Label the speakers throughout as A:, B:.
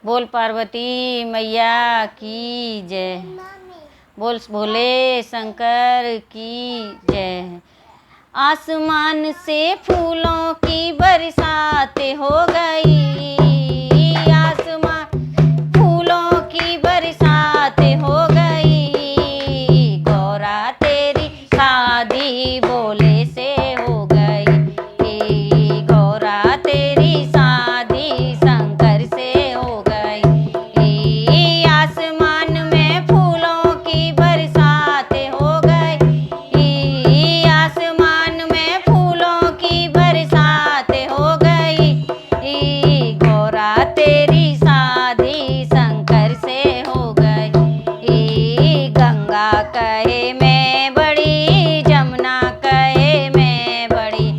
A: बोल पार्वती मैया की जय। बोल भोले शंकर की जय। आसमान से फूलों की बरसात हो गई, आसमान फूलों की बरसात हो गई। गौरा तेरी शादी भोले से हो गई, गौरा तेरी शादी शंकर से हो गई। आसमान में फूलों की बरसात हो गई, आसमान में फूलों की बरसात हो गई। गौरा तेरी शादी शंकर से हो गई। गंगा कहे मैं बड़ी, जमुना कहे मैं बड़ी,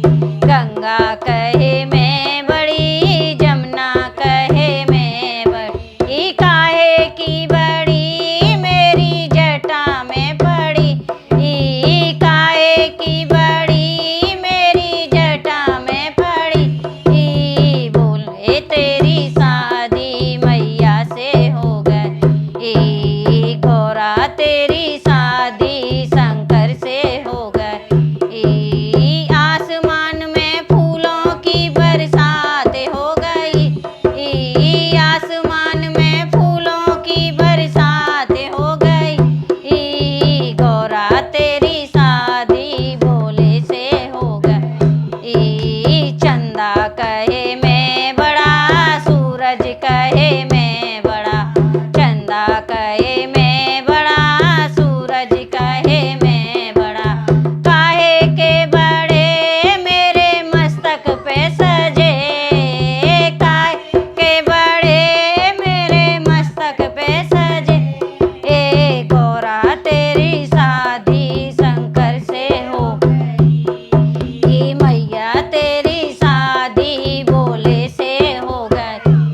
A: गंगा कहे मैं बड़ी, जमुना कहे मैं बड़ी। काहे की बड़ी मेरी जटा में पड़ी, काहे की बड़ी मेरी जटा में पड़ी। बोले तेरी शादी मैया से हो गई, गौरा तेरी शादी शंकर से हो गई। आसमान में फूलों की बरसात हो गई, आसमान में फूलों की बरसात हो गई। गौरा तेरी शादी भोले से हो गई। चंदा कहे मैं बड़ा, सूरज कहे मैं बड़ा, चंदा कहे मैं बड़ा, सूरज कहे मैं बड़ा। काहे के बड़े मेरे मस्तक पे सजे, काहे के बड़े मेरे मस्तक पे सजे। गौरा तेरी शादी शंकर से हो गई, मैया तेरी शादी भोले से हो गई।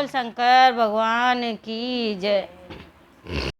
A: बोल शंकर भगवान की जय।